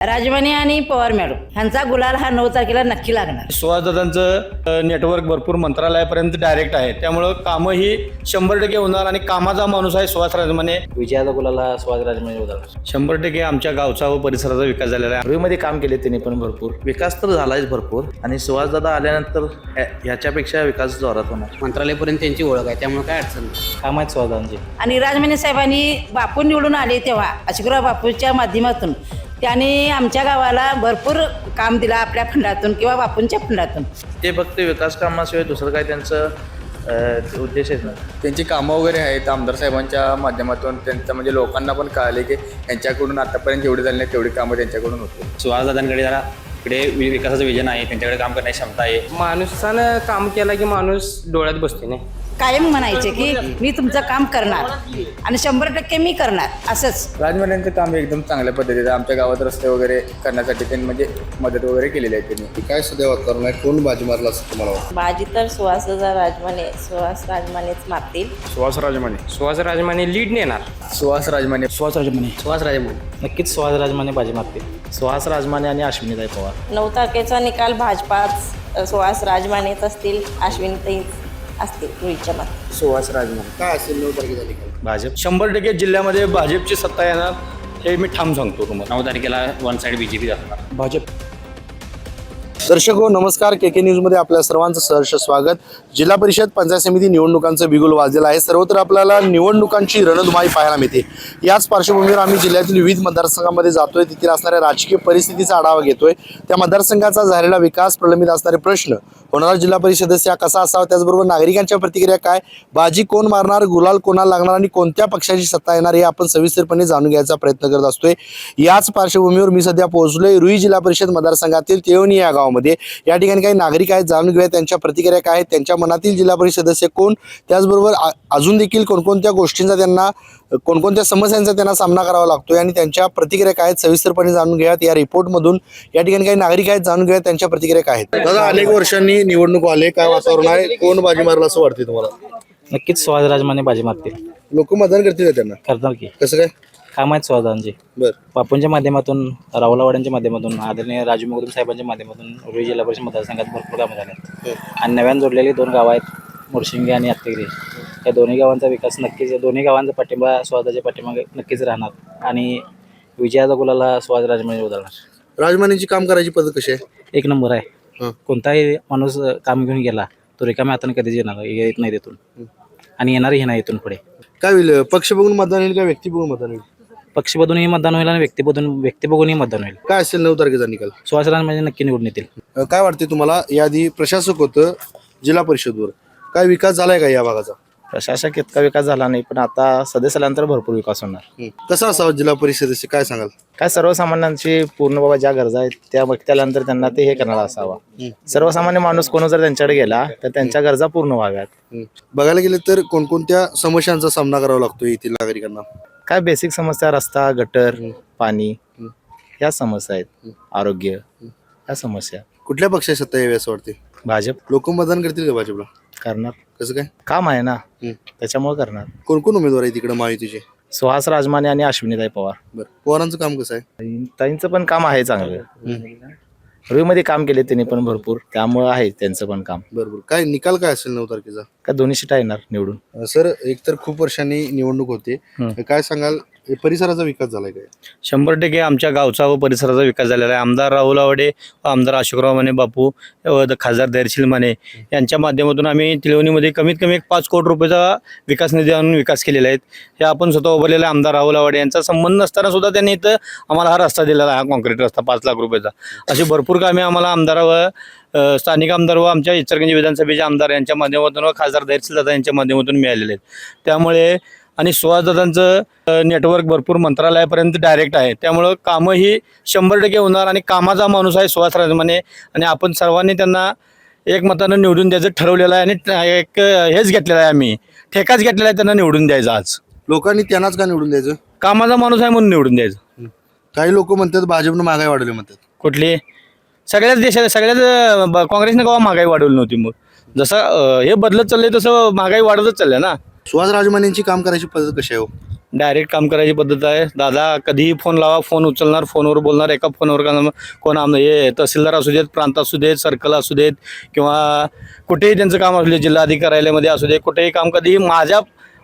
राजमाने आणि पवार मॅडम ह्यांचा गुलाल हा 9 तारखेला नक्की लागणार. सुहासदादांचं नेटवर्क भरपूर मंत्रालयापर्यंत डायरेक्ट आहे, त्यामुळं कामं ही 100% होणार आणि कामाचा माणूस आहे सुहास राजमाने. विजयाचा गुलाला सुहास राजमाने उदाहरण 100% आमच्या गावचा व परिसराचा विकास झालेला आहे. पूर्वीमध्ये काम केले त्यांनी पण भरपूर विकास तर झालाच भरपूर आणि सुहासदादा आल्यानंतर ह्याच्यापेक्षा विकास जोरात होणार. मंत्रालयापर्यंत त्यांची ओळख आहे, त्यामुळे काय अडचण नाही. काम आहेत सुहासदादांचे. आणि राजमाने साहेबांनी बापू निवडून आले तेव्हा अशोकराव बापूच्या माध्यमातून त्यांनी आमच्या गावाला भरपूर काम दिलं आपल्या फंडातून किंवा बापूंच्या फंडातून. ते फक्त विकास कामाशिवाय दुसरं काय त्यांचं उद्देशच नाही. त्यांची कामं वगैरे आहेत आमदार साहेबांच्या माध्यमातून त्यांचं म्हणजे लोकांना पण कळाले की यांच्याकडून आतापर्यंत जेवढी झाली नाही तेवढी कामं त्यांच्याकडून होते. सुहासदादांकडे जरा इकडे विकासाचं विजन आहे, त्यांच्याकडे काम करण्याची क्षमता आहे. माणसानं काम केला की माणूस डोळ्यात बसते नाही. कायम म्हणायचे की मी तुमचं काम करणार आणि 100% मी करणार असंच. राजमान्यांचं काम एकदम चांगल्या पद्धतीचं आमच्या गावात रस्ते वगैरे करण्यासाठी त्यांनी म्हणजे मदत वगैरे केलेली आहे त्यांनी. काय सध्या वातावरण आहे, कोण बाजी मारला असं तुम्हाला वाटतं? बाजी तर सुहास राजमानेच मारतील. सुहास राजमाने लीड नेणार. सुहास राजमाने सुहास राजमाने नक्कीच सुहास राजमाने बाजी मारतील. सुहास राजमाने आणि अश्विनीताई पवार. 9 तारखेचा निकाल भाजपात सुहास राजमानेच असतील, अश्विनीताई असतील रुईच्या मत. सुहास राजमाने काय असेल 9 तारखेचा निकाल? भाजप 100% जिल्ह्यामध्ये भाजपची सत्ता येणार हे मी ठाम सांगतो तुम्हाला. 9 तारखेला वन साईड BJP असणार. भाजप. दर्शक हो नमस्कार, KK न्यूजमध्ये आपल्या सर्वांचं सहर्ष स्वागत. जिल्हा परिषद पंचायत समिती निवडणुकांचं बिगुल वाजलेलं आहे. सर्वत्र आपल्याला निवडणुकांची रणधुमाळी पाहायला मिळते. याच पार्श्वभूमीवर आम्ही जिल्ह्यातील विविध मतदारसंघामध्ये जातोय, तिथे असणाऱ्या राजकीय परिस्थितीचा आढावा घेतोय. त्या मतदारसंघाचा झालेला विकास, प्रलंबित असणारे प्रश्न, होणारा जिल्हा परिषद सदस्य कसा असावा, त्याचबरोबर नागरिकांच्या प्रतिक्रिया काय, बाजी कोण मारणार, गुलाल कोणाला लागणार आणि कोणत्या पक्षाची सत्ता येणार हे आपण सविस्तरपणे जाणून घ्यायचा प्रयत्न करत असतोय. याच पार्श्वभूमीवर मी सध्या पोहोचलोय रुई जिल्हा परिषद मतदारसंघातील तेवणी या गावामध्ये. या ठिकाणी काही नागरिक आहेत, जाणून घेऊया त्यांच्या प्रतिक्रिया काय आहेत, त्यांच्या मनातील जिल्हा परिषद सदस्य कोण, त्याचबरोबर अजून देखील कोणकोणत्या गोष्टींचा त्यांना, कोणकोणत्या समस्यांचा त्यांना सामना करावा लागतोय आणि त्यांच्या प्रतिक्रिया काय आहेत सविस्तरपणे जाणून घ्याव्यात या रिपोर्टमधून. या ठिकाणी काही नागरिक आहेत, जाणून घेऊया त्यांच्या प्रतिक्रिया काय आहेत. दादा, अनेक वर्षांनी निवडणूक आले, काय वातावरण आहे, कोण बाजी मारला असं वाटते तुम्हाला? नक्कीच सुहास राजमाने बाजी मारतील. लोक मतदान करतील का त्यांना? करणार की. कसं काय? काम आहेत सुहासदादांचे. बर. बापूंच्या माध्यमातून, राहुलवाड्यांच्या माध्यमातून, आदरणीय राजू मुगदुम साहेबांच्या माध्यमातून रुई जिल्हा परिषद मतदारसंघात भरपूर कामं झाले आणि नव्यानं जोडलेली 2 गावं आहेत, मुरशिंगे आणि आत्तेगिरी. या दोन्ही गावांचा विकास नक्कीच, या दोन्ही गावांचा पाठिंबा सुहासदाच्या पाठिंबा नक्कीच राहणार आणि विजयाचा गुलाला सुहास राजमाने उदाहरणार. राजमानेची काम करायची पद्धत कशी आहे? 1 नंबर आहे. कोणताही माणूस काम घेऊन गेला तो रिकाम्या हाताने कधीच येत नाही तिथून आणि येणारही नाही इथून पुढे. काय होईल, पक्ष बघून मतदान होईल का व्यक्ती बघून मतदान होईल? पक्ष बघूनही मतदान होईल आणि व्यक्ती बघूनही मतदान होईल. काय असेल 9 तारखेचा निकाल? सुहास राजमाने नक्की निवडून येतील. काय वाटते तुम्हाला, याआधी प्रशासक होतं जिल्हा परिषदवर, काय विकास झालाय का या भागाचा? प्रशासक इतका विकास झाला नाही, पण आता सदस्य आल्यानंतर भरपूर विकास होणार. कसा असावा जिल्हा परिषदेचे, काय सांगाल? काय सर्वसामान्यांची पूर्ण बाबा ज्या गरजा आहेत त्या त्यानंतर त्यांना ते हे करणारा असावा. सर्वसामान्य माणूस कोण जर त्यांच्याकडे गेला तर त्यांच्या गरजा पूर्ण व्हाव्यात. बघायला गेलं तर कोणकोणत्या समस्यांचा सामना करावा लागतो येथील नागरिकांना? काय बेसिक समस्या, रस्ता, गटर, पाणी, ह्या समस्या आहेत. आरोग्य, ह्या समस्या. कुठल्या पक्षाची सत्ता यावी असं वाटते? भाजप. लोक मतदान करतील का भाजपला? करणार. कसं काय? काम आहे ना, त्याच्यामुळे करणार. कोण कोण उमेदवार आहे तिकडे महायुतीचे? सुहास राजमाने आणि अश्विनीताई पवार. बरं, पवारांचं काम कसं आहे? ताईंचं पण काम आहे चांगलं. रुईमध्ये काम केले त्यांनी पण भरपूर, त्यामुळे आहे त्यांचं पण काम. बरोबर. काय निकाल काय असेल 9 तारखेचा? का दोन्ही सीटा येणार निवडून? सर, एकतर खूप वर्षांनी निवडणूक होते, काय सांगाल, परिसराचा विकास झालाय काय? 100% आमच्या गावचा व परिसराचा विकास झालेला आहे. आमदार राहुल आवडे व आमदार अशोकराव माने बापू व खासदार धैर्यशील माने यांच्या माध्यमातून आम्ही तिलवणीमध्ये कमीत कमी 5 कोटी रुपयाचा विकास निधी आणून विकास केलेला आहे. हे आपण स्वतः उभारलेला आमदार राहुल आवडे यांचा संबंध नसताना सुद्धा त्यांनी इथं आम्हाला हा रस्ता दिलेला आहे, हा कॉन्क्रीट रस्ता 5 लाख रुपयाचा. अशी भरपूर कामे आम्हाला आमदार व स्थानिक आमदार व आमच्या इचलकरंजी विधानसभेचे आमदार यांच्या माध्यमातून व खासदार धैर्यशील दादा यांच्या माध्यमातून मिळालेले आहेत. त्यामुळे आणि सुहासदादांचं नेटवर्क भरपूर मंत्रालयापर्यंत डायरेक्ट आहे, त्यामुळं कामं ही 100% होणार आणि कामाचा माणूस आहे सुहास राजमाने आणि आपण सर्वांनी त्यांना एकमतानं निवडून द्यायचं ठरवलेलं आहे आणि एक हेच घेतलेलं आहे, आम्ही ठेकाच घेतलेला आहे त्यांना निवडून द्यायचं. आज लोकांनी त्यांनाच का निवडून द्यायचं? कामाचा माणूस आहे म्हणून निवडून द्यायचं. काही लोक म्हणतात भाजपनं महागाई वाढवली म्हणतात. कुठली? सगळ्याच देशात, सगळ्याच काँग्रेसने केव्हा महागाई वाढवली नव्हती. मग जसं हे बदलत चाललंय तसं महागाई वाढतच चाललंय ना. सुहास राजमानेंची काम करायची पद्धत कशी आहे हो? डायरेक्ट काम करायची पद्धत आहे. दादा कधीही फोन लावा, फोन उचलणार, फोनवर बोलणार, एका फोनवर कोण हे तहसीलदार असू देत, प्रांत असू देत, सर्कल असू देत किंवा कुठेही त्यांचं काम असू दे, जिल्हाधिकारी कार्यालयामध्ये असू दे, कुठेही काम कधीही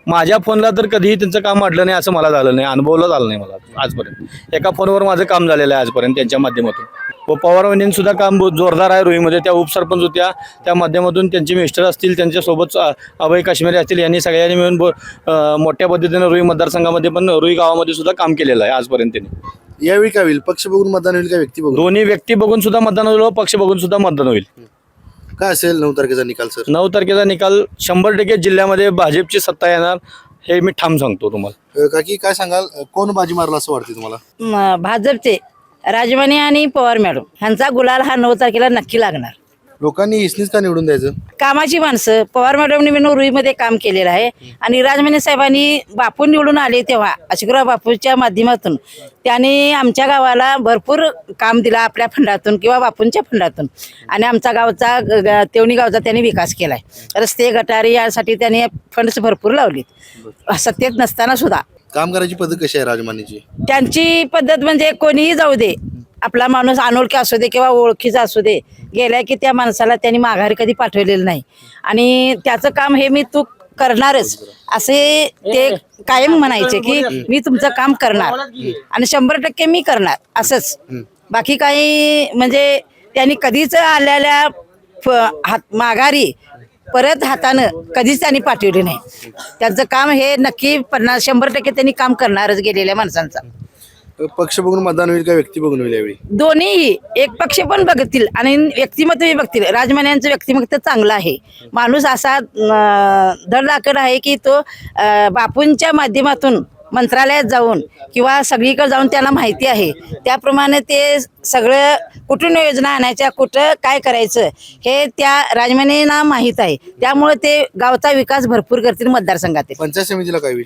माझ्या फोनला तर कधीही त्यांचं काम अडलं नाही असं मला झालं नाही, अनुभवलं झालं नाही मला आजपर्यंत. एका फोनवर माझं काम झालेलं आहे आजपर्यंत त्यांच्या माध्यमातून. व पवार वहिनींसुद्धा काम जोरदार आहे रुईमध्ये. त्या उपसरपंच होत्या, त्या माध्यमातून त्यांचे मिस्टर असतील, त्यांच्यासोबत अभय काश्मीरी असतील, यांनी सगळ्यांनी मिळून मोठ्या पद्धतीनं रुई मतदारसंघामध्ये पण रुई गावामध्ये सुद्धा काम केलेलं आहे आजपर्यंत त्यांनी. यावेळी काय होईल? पक्ष बघून मतदान होईल का व्यक्ती बघून? दोन्ही व्यक्ती बघून सुद्धा मतदान होईल, पक्ष बघून सुद्धा मतदान होईल. काय असेल 9 तारखेचा निकाल सर? 9 तारखेचा निकाल 100% जिल्ह्यामध्ये भाजपची सत्ता येणार, हे मी ठाम सांगतो तुम्हाला. काकी काय सांगाल, कोण बाजी मारला असं वाटते तुम्हाला? भाजपचे राजवानी आणि पवार मॅडम ह्यांचा गुलाल हा 9 तारखेला नक्की लागणार. लोकांनी इसनीच का निवडून द्यायचं? कामाची माणसं पवार मॅडमने मी रुईमध्ये काम केलेलं आहे आणि राजमाने साहेबांनी बापू निवडून आले तेव्हा आशिकराव बापूच्या माध्यमातून त्यांनी आमच्या गावाला भरपूर काम दिला आपल्या फंडातून किंवा बापूंच्या फंडातून. आणि आमचा गावचा तेवणी गावचा त्यांनी विकास केलाय. रस्ते गटारी यासाठी त्यांनी फंड्स भरपूर लावलीत सत्तेत नसताना सुद्धा. काम करायची पद्धत कशी आहे राजमानेची? त्यांची पद्धत म्हणजे कोणीही जाऊ दे, आपला माणूस अनोळखी असू दे किंवा ओळखीचा असू दे, गेलाय की त्या माणसाला त्यांनी माघारी कधी पाठवलेलं नाही. आणि त्याचं काम हे मी तू करणारच असे ते कायम म्हणायचे की मी तुमचं काम करणार आणि 100% मी करणार असंच. बाकी काही म्हणजे त्यांनी कधीच आलेल्या माघारी परत हातानं कधीच त्यांनी पाठवले नाही. त्यांचं काम हे नक्की 100% त्यांनी काम करणारच गेलेल्या माणसांचा. पक्ष बघून मतदान होईल का व्यक्ती बघून होईल यावेळी? दोन्हीही एक पक्ष पण बघतील आणि व्यक्तिमत्वही बघतील. राजमान्यांचं व्यक्तिमत्व चांगलं आहे. माणूस असा धडधाकट आहे की तो बापूंच्या माध्यमातून मंत्रालयात जाऊन किंवा सगळीकडे जाऊन त्यांना माहिती आहे. त्याप्रमाणे ते सगळं कुठून योजना आणायच्या, कुठं काय करायचं हे त्या राजमान्यांना माहीत आहे. त्यामुळे ते गावचा विकास भरपूर करतील मतदारसंघातील. पंचायत समितीला काय होईल?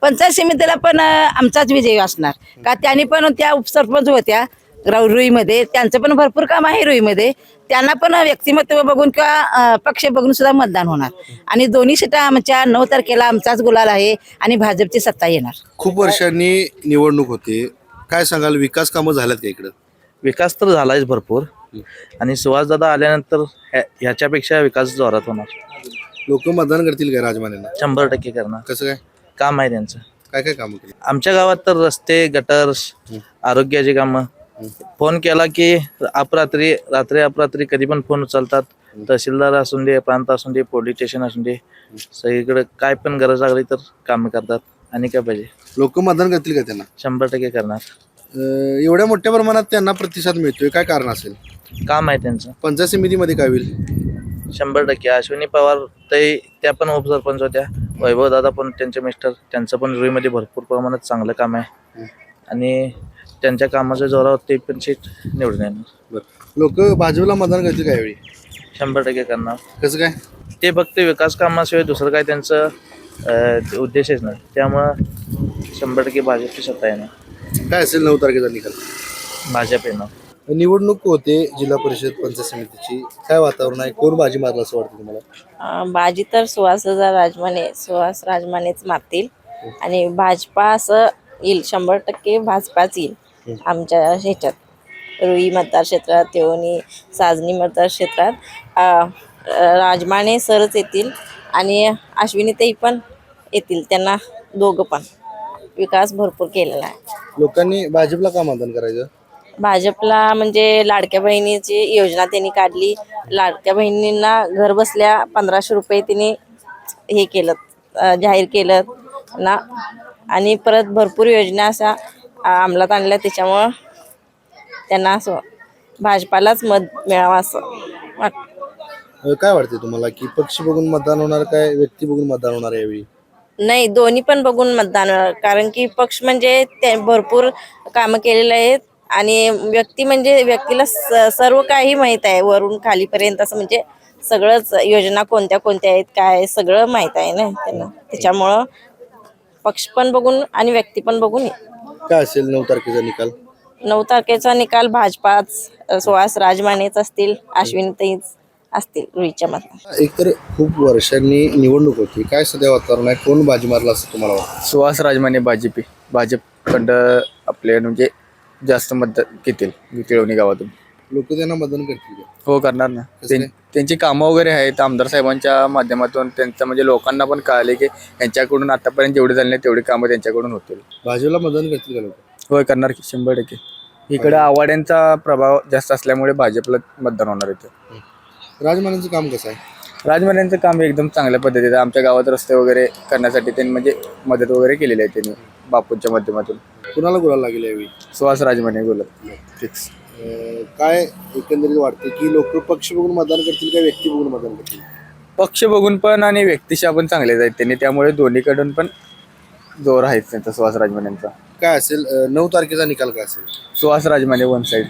पंचायत समितीला पण आमचाच विजय असणार का त्यांनी पण त्या उपसरपंच होत्या रुईमध्ये, त्यांचं पण भरपूर काम आहे रुईमध्ये. त्यांना पण व्यक्तिमत्व बघून किंवा पक्ष बघून सुद्धा मतदान होणार. आणि दोन्ही सीटा आमच्या 9 तारखेला आमचाच गुलाल आहे आणि भाजपची सत्ता येणार. खूप वर्षांनी निवडणूक होते, काय सांगाल, विकास कामं झाल्यात का इकडं? विकास तर झालाच भरपूर आणि सुहासदादा आल्यानंतर ह्याच्यापेक्षा विकास जोरात होणार. लोक मतदान करतील काय राजमानेंना? 100% करणार. कसं काय? काम आहे त्यांचं. काय काय कामं केली? आमच्या गावात तर रस्ते, गटर, आरोग्याची कामं. फोन केला की रात्री अपरात्री कधी पण फोन उचलतात. तहसीलदार असून दे, प्रांत असून दे, पोलीस स्टेशन असून दे, सगळीकडे काय पण गरज लागली तर कामं करतात. आणि काय पाहिजे? लोक मतदान करतील का त्यांना? 100% करणार. एवढ्या मोठ्या प्रमाणात त्यांना प्रतिसाद मिळतोय, काय कारण असेल? काम आहे त्यांचं. पंचायत समितीमध्ये काय होईल? 100%. अश्विनी पवार त्या पण उपसरपंच होत्या. वैभव दादा पण त्यांचे मिस्टर, त्यांचं पण रुईमध्ये भरपूर प्रमाणात चांगलं काम आहे आणि त्यांच्या कामाच्या जोरावर ते पण सीट निवडून येणार. लोक भाजपला मतदान करतील काय वेळी? 100% करणार. कसं काय? ते फक्त विकास कामाशिवाय दुसरं काय त्यांचं उद्देशच नाही. त्यामुळं 100% भाजपची सत्ता येणार. काय असेल 9 तारखेचा निकाल? भाजप येणार. निवडणूक होते जिल्हा परिषद पंचायत समितीची, काय वातावरण आहे? कोण बाजी मारला असं वाटतं तुम्हाला? बाजी तर सुहास राजमानेच मारतील आणि भाजपा असं येईल. 100% भाजपाच येईल आमच्या ह्याच्यात रुई मतदार क्षेत्रात, तेवणी साजनी मतदार क्षेत्रात राजमाने सरच येतील आणि अश्विनीताई पण येतील. त्यांना दोघं पण विकास भरपूर केलेला आहे. लोकांनी भाजपला का मतदान करायचं? भाजपला म्हणजे लाडक्या बहिणीची योजना त्यांनी काढली. लाडक्या बहिणींना घर बसल्या 1500 रुपये त्यांनी हे केलं, जाहीर केलं ना. आणि परत भरपूर योजना अशा अंमलात आणल्या. त्याच्यामुळं त्यांना असं भाजपालाच मत मिळावं असं वाटतं. काय वाटते तुम्हाला की पक्ष बघून मतदान होणार काय व्यक्ती बघून मतदान होणार यावेळी? नाही, दोन्ही पण बघून मतदान. कारण की पक्ष म्हणजे ते भरपूर कामं केलेले आहेत आणि व्यक्ती म्हणजे व्यक्तीला सर्व काही माहीत आहे वरून खालीपर्यंत. असं म्हणजे सगळंच योजना कोणत्या कोणत्या आहेत काय सगळं माहीत आहे ना त्यांना. त्याच्यामुळं पक्ष पण बघून आणि व्यक्ती पण बघून. काय असेल 9 तारखेचा निकाल? 9 तारखेचा निकाल भाजपाच, सुहास राजमानेच असतील, अश्विनीताईच असतील रुईच्या मतार. एकतर खूप वर्षांनी निवडणूक होती, काय सध्या वातावरण आहे, कोण बाजी मारला असं तुम्हाला वाटतं? सुहास राजमाने भाजपकडं आपले म्हणजे जास्त मत घेतील तिळवणी गावातून. लोक त्यांना मतदान करतील का? हो करणार ना. कसं काय? त्यांची कामं वगैरे आहेत आमदार साहेबांच्या माध्यमातून त्यांचं म्हणजे लोकांना पण कळाले की यांच्याकडून आतापर्यंत जेवढे झाले नाही तेवढी कामं त्यांच्याकडून होतील. भाजपला मतदान करतील का लोक? होय करणार की 100%. इकडं आवाड्यांचा प्रभाव जास्त असल्यामुळे भाजपला मतदान होणार इथे. राजमानेंचं काम कसं आहे? राजमान्यांचं काम एकदम चांगल्या पद्धतीचं आहे. आमच्या गावात रस्ते वगैरे करण्यासाठी त्यांनी म्हणजे मदत वगैरे केलेली आहे त्यांनी बापूंच्या माध्यमातून. कुणाला गुलाल लागेल यावेळी? सुहास राजमाने बोलत फिक्स. काय एकंदरीत वाटतं की लोक पक्ष बघून मतदान करतील का व्यक्ती बघून मतदान करतील? पक्ष बघून पण आणि व्यक्तिशा पण चांगलेच आहेत त्यांनी, त्यामुळे दोन्हीकडून पण जोर आहेच त्यांचा सुहास राजमानेंचा. काय असेल 9 तारखेचा निकाल काय असेल? Suhas Rajmane one side.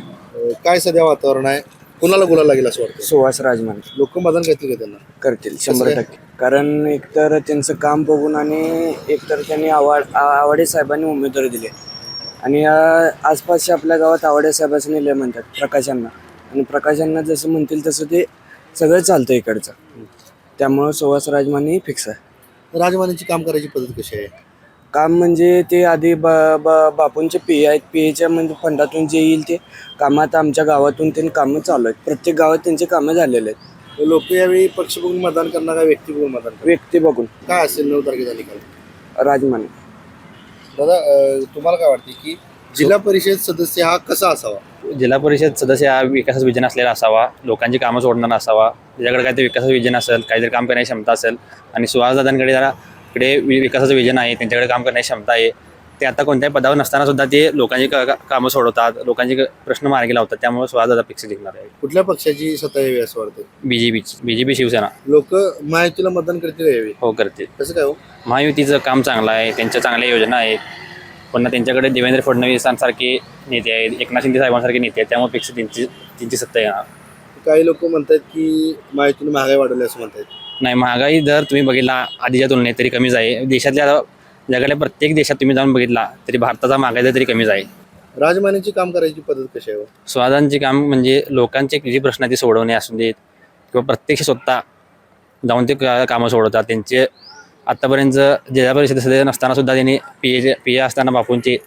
काय सध्या वातावरण आहे, कुणाला गुलाल लागेल असं वाटतं? सुहास राजमान लोक मतदान करतील का त्यांना? करतील कसं 100%. कारण एकतर त्यांचं काम बघून आणि एकतर त्यांनी आवाडे साहेबांनी उमेदवारी दिली आणि आसपासच्या आपल्या गावात आवाडे साहेबांनी नेले म्हणतात प्रकाशांना, आणि प्रकाशांना जसं म्हणतील तसं ते सगळं चालतं इकडचं. त्यामुळं सुहास राजमानी फिक्स आहे. राजमानेंची काम करायची पद्धत कशी आहे? काम म्हणजे ते आधी बापूंचे पी आहेत, पीच्या म्हणजे फंडातून जे येईल ते कामात आमच्या गावातून त्यांनी कामं चालू आहेत. प्रत्येक गावात त्यांचे कामं झालेले आहेत. लोक यावेळी पक्ष बघून मतदान करणार का व्यक्ती बघून मतदान करणार? व्यक्ती बघून काय असेल 9 तारखेचा निकाल? राजमानी. दादा तुम्हाला काय वाटते की जिल्हा परिषद सदस्य हा कसा असावा? जिल्हा परिषद सदस्य हा विकासाचा विजन असलेला असावा, लोकांची कामं सोडणारा असावा, त्याच्याकडे काहीतरी विकासाचं विजन असेल, काहीतरी काम करण्याची क्षमता असेल. आणि सुहासदादांकडे जरा विकासाचं विजन आहे, त्यांच्याकडे काम करण्याची क्षमता आहे. ते आता कोणत्याही पदावर नसताना सुद्धा ते लोकांची कामं सोडवतात, लोकांचे प्रश्न मार्गी लावतात. त्यामुळे सुहासदादा फिक्स जिंकणार आहे. कुठल्या पक्षाची सत्ता यावी असं वाटतं? बीजेपी शिवसेना. लोक महायुतीला मतदान करतील यावेळी? हो करते. कसं काय हो? महायुतीचं काम चांगलं आहे, त्यांच्या चांगल्या योजना आहेत. पुन्हा त्यांच्याकडे देवेंद्र फडणवीसांसारखे नेते आहेत, एकनाथ शिंदे साहेबांसारखे नेते आहेत, त्यामुळे फिक्स त्यांची सत्ता येणार. काही लोक म्हणतात की महायुतीने महागाई वाढवली असं म्हणतात. नाही, महागाई दर तुम्ही बघितला आधीच्या तुलनेत तरी कमीच आहे. देशातल्या जगातल्या प्रत्येक देशात तुम्ही जाऊन बघितला तरी भारताचा महागाई दर तरी कमीच आहे. राजमानेंची काम करायची पद्धत कशी आहे? स्वादांचे काम म्हणजे लोकांचे जे प्रश्न आहेत ते सोडवणे असू देत किंवा प्रत्यक्ष स्वतः जाऊन ते कामं सोडवतात. त्यांचे आत्तापर्यंत जिल्हा परिषद सदस्य नसताना सुद्धा त्यांनी पी ए असताना बापूंचे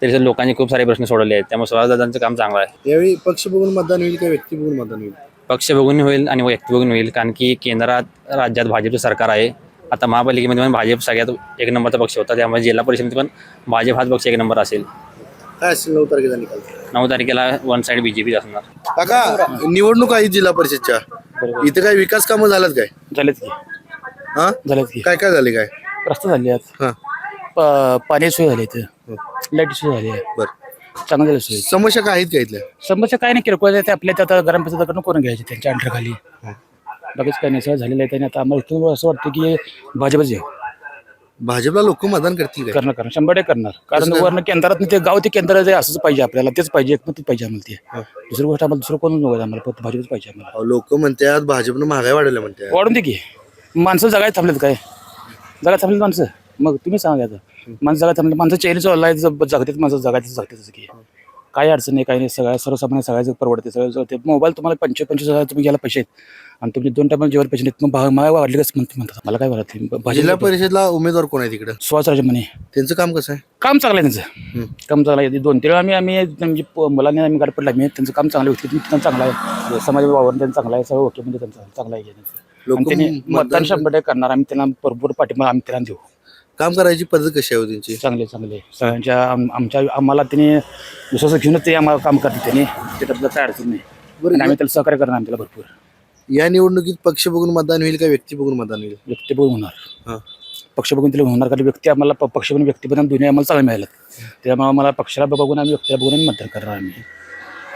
तरी लोकांचे खूप सारे प्रश्न सोडवले आहेत. त्यामुळे सुहासदादांचं काम चांगलं आहे. यावेळी पक्ष बघून मतदान होईल का व्यक्ती बघून मतदान होईल? पक्ष बघून होईल आणि व्यक्ती बघून होईल, कारण की केंद्रात राज्यात भाजपचं सरकार आहे. आता महापालिकेमध्ये पण भाजप सगळ्यात 1 नंबरचा पक्ष होता, त्यामुळे जिल्हा परिषदेमध्ये पण भाजप हाच पक्ष 1 नंबर असेल. काय असेल 9 तारखेचा निकाल? 9 तारखेला वन साईड बीजेपी असणार. काका निवडणूक आहे जिल्हा परिषदच्या, इथे काय विकास कामं झाल्यात काय? झालेत की हा झालेत की काय काय झाले? काय रस्ते झाले आहेत, हा पाणी सोय झाली इथे, लाईट सोय झाली आहे, बर. चांगली झाली सोय. समस्या काय आहेत का इथल्या? समस्या काय नाही, किरकोळ आहे ते आपल्या त्या ग्रामपंचायतीकडून करून घ्यायचे त्यांच्या अंडरखाली. बाकीच काही नाही, सगळं झालेलं आहे. त्यांनी आता आम्हाला इथून असं वाटतं की भाजपच आहे. भाजपला लोक मतदान करतील काय? करणार 100% करणार. कारण वर्ण केंद्रात ते गाव ते केंद्र जे असंच पाहिजे आपल्याला, तेच पाहिजे, एकमतच पाहिजे आम्हाला. ते दुसरी गोष्ट आम्हाला दुसरं कोण नको, आम्हाला फक्त भाजपच पाहिजे आम्हाला. लोक म्हणतात भाजपनं महागाई वाढवल्या म्हणतात. वाढून दे की, माणसं जगायला थांबलेत काय? जगायला थांबलेत माणसं, मग तुम्ही सांगा आता. माणसं जगायला थांबले, माणसं चेहरे चाललाय जगतात, माणसं जगायचं की काही अडचण नाही, काही नाही. सर्वसामान्य सगळ्याचं परवडते, सगळं ते. मोबाईल तुम्हाला 25,000 तुम्ही घ्यायला पैसे आहेत आणि तुम्ही 2 टायमाला जेव्हा पैसे नाहीत, मग महागाई वाढली कसं म्हणतात? मला काय वाटतं. जिल्हा परिषदला उमेदवार कोण आहे तिकडं? सुहास राजमाने. त्यांचं काम कसं आहे? काम चांगलं आहे त्यांचं, काम चांगलं आहे. 2-3 वेळा आम्ही म्हणजे मुलांनी आम्ही गाडी पडला, त्यांचं काम चांगलं होतं, त्यांचं चांगलं आहे. समाज वावरण त्यांचं चांगलं आहे, सगळं ओके म्हणजे त्यांचं चांगलं आहे. त्यांनी मतदान 100% करणार. आम्ही त्यांना भरपूर पाठिंबा आम्ही त्यांना देऊ. काम करायची पद्धत कशी आहे त्यांची? चांगले सगळ्यांच्या आम्हाला त्यांनी विश्वास घेऊनच ते आम्हाला काम करतात. त्यांनी त्याच्याबद्दल काय अडचण नाही, आणि आम्ही त्याला सहकार्य करणार आम्ही त्याला भरपूर. या निवडणुकीत पक्ष बघून मतदान होईल का व्यक्ती बघून मतदान होईल? व्यक्ती बघून होणार, पक्ष बघून त्याला होणार. कारण व्यक्ती आम्हाला पक्ष बघून व्यक्ती बघून दोन्ही आम्हाला चांगलं मिळालं, त्यामुळे आम्हाला पक्षाला बघून आम्ही व्यक्तीला बघून मतदान करणार. आम्ही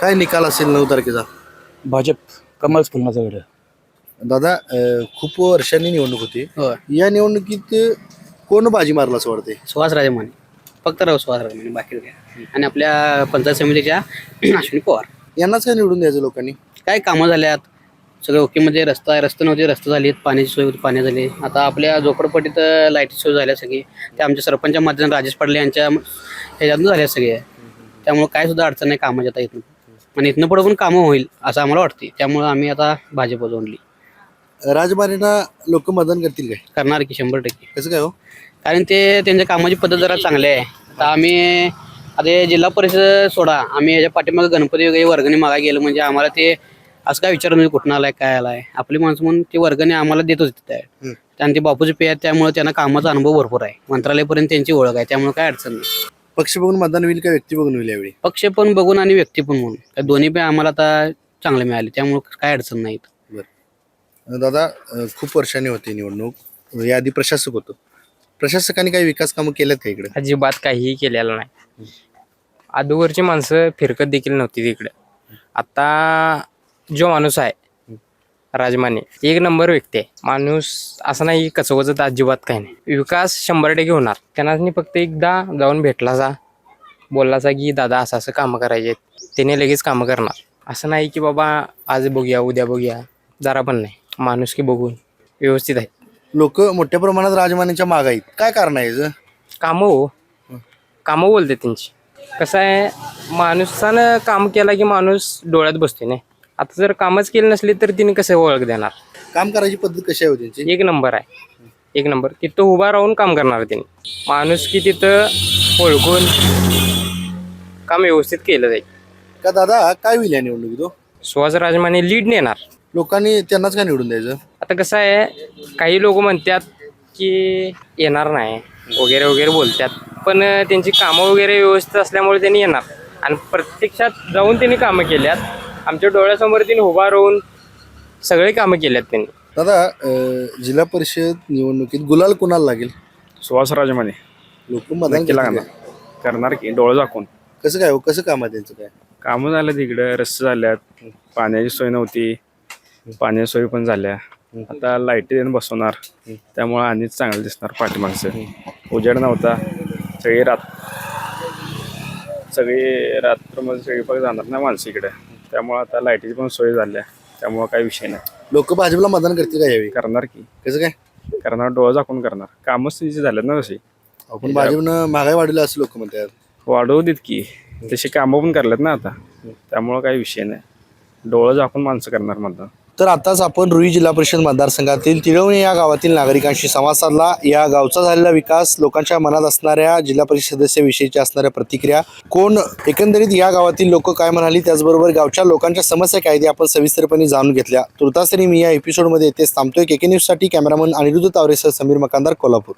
काय निकाल असेल 9 तारखेचा? भाजप कमळच फुलण्याचा वेळ. दादा खूप वर्षांनी निवडणूक होती, या निवडणुकीत कोण बाजी मारला असं वाटते? सुहास राजमाने, फक्त सुहास राजमाने, बाकी काय. आणि आपल्या पंचायत समितीच्या अश्विनी पवार यांनाच काय निवडून द्यायचं लोकांनी? काय कामं झाल्यात सगळे ओकेमध्ये. रस्ते नव्हते, रस्ते झालेत, पाण्याची सोय होती, पाणी झाले. आता आपल्या झोपडपट्टीत लाईटची सोय झाल्या सगळी, ते आमच्या सरपंचा माध्यमातून राजेश पाडले यांच्या ह्याच्यातून झाल्या सगळे. त्यामुळे काय सुद्धा अडचण नाही कामाच्या आता इथून. आणि इथनं पुढे पण कामं होईल असं आम्हाला वाटते. त्यामुळे आम्ही आता भाजप जोडली. राजमानेंना लोक मतदान करतील काय? करणार की 100%. कसं काय हो? कारण ते त्यांच्या कामाची पद्धत जरा चांगली आहे. आता आम्ही आता हे जिल्हा परिषद सोडा, आम्ही याच्या पाठीमागे गणपती वगैरे वर्गणी मागायला गेलो म्हणजे आम्हाला ते असं काय विचार म्हणजे कुठून आलाय काय आलाय, आपली माणसं म्हणून ते वर्गणी आम्हाला देतच तिथे. आणि ते बापूचे पे आहेत त्यामुळे त्यांना कामाचा अनुभव भरपूर आहे. मंत्रालयापर्यंत त्यांची ओळख आहे, त्यामुळे काय अडचण नाही. पक्ष बघून मतदान होईल का व्यक्ती बघून होईल यावेळी? पक्ष पण बघून आणि व्यक्ती पण म्हणून त्या दोन्ही पण आम्हाला आता चांगले मिळाले, त्यामुळे काय अडचण नाही. दादा, खूप वर्षांनी होती निवडणूक, याआधी प्रशासक होतो. प्रशासकांनी काही विकास कामं केल्यात का इकडे? अजिबात काहीही केलेलं नाही. अगोदरची माणसं फिरकत देखील नव्हती तिकडे. आता जो माणूस आहे राजमाने, एक नंबर व्यक्ती आहे. माणूस असं नाही कचवचत, अजिबात काही नाही. विकास 100% होणार. त्यांना फक्त एकदा जाऊन भेटला जा, बोलला जा की दादा असं असं कामं करायचे, त्याने लगेच कामं करणार. असं नाही की बाबा आज बघूया उद्या बघूया, जरा पण नाही. माणूस की बघून व्यवस्थित आहे. लोक मोठ्या प्रमाणात राजमानेच्या मागे आहेत, काय कारण आहे याचं? कामं हो, कामं बोलते त्यांची. कसं आहे, माणसानं काम केला की माणूस डोळ्यात बसते नाही. आता जर कामच केली नसली तर तिने कसं ओळख देणार? काम करायची पद्धत कशी आहे हो त्यांची? एक नंबर आहे, एक नंबर. तिथं उभा राहून काम करणार त्यांनी. माणूस की तिथं ओळखून काम व्यवस्थित केलं जाईल. का दादा, काय होईल या निवडणुकीत हो? सुहास राजमाने लीड नेणार. लोकांनी त्यांनाच काय निवडून द्यायचं? आता कसं आहे, काही लोक म्हणतात की येणार नाही वगैरे वगैरे बोलतात, पण त्यांची कामं वगैरे व्यवस्थित असल्यामुळे त्यांनी येणार. आणि प्रत्यक्षात जाऊन त्यांनी कामं केल्यात. आमच्या डोळ्यासमोर त्यांनी उभा राहून सगळे कामं केल्यात त्यांनी. दादा, जिल्हा परिषद निवडणुकीत गुलाल कोणाला लागेल? सुहास राजमाने लोक मतदान करतील का? करणार की डोळं झाकून. कसं काय हो, कसं काम आहे त्यांचं काय? कामं झालं तिकडं, रस्ते झाल्यात, पाण्याची सोय नव्हती, पाण्याची सोय पण झाल्या. आता लाईटी देऊन बसवणार, त्यामुळे आणि चांगलं दिसणार पाठीमागचं. उजेड नव्हता, सगळी रात्रमध्ये स्वयंपाक जाणार ना माणसं इकडे, त्यामुळे आता लाईटीची पण सोय झाल्या, त्यामुळे काही विषय नाही. लोक भाजपला मतदान करतील का यावेळी? करणार की, कसं काय? करणार, डोळं झाकून करणार. कामच तिची झाल्यात ना तशी. आपण भाजपनं महागाई वाढवली असं लोक म्हणतात. वाढवू देत की, तशी कामं पण करल्यात ना आता, त्यामुळं काही विषय नाही. डोळं झाकून माणसं करणार मतदान. तर आताच आपण रुई जिल्हा परिषद मतदारसंघातील तिळवणी या गावातील नागरिकांशी संवाद साधला. या गावचा झालेला विकास, लोकांच्या मनात असणाऱ्या जिल्हा परिषद सदस्याविषयीच्या असणाऱ्या प्रतिक्रिया, कोण एकंदरीत या गावातील लोक काय म्हणाली, त्याचबरोबर गावच्या लोकांच्या समस्या काय ते आपण सविस्तरपणे जाणून घेतल्या. तुर्तासरी मी या एपिसोडमध्ये येथेच थांबतोय. KK न्यूजसाठी कॅमेरामन अनिरुद्ध तावरेसह समीर मकानदार, कोल्हापूर.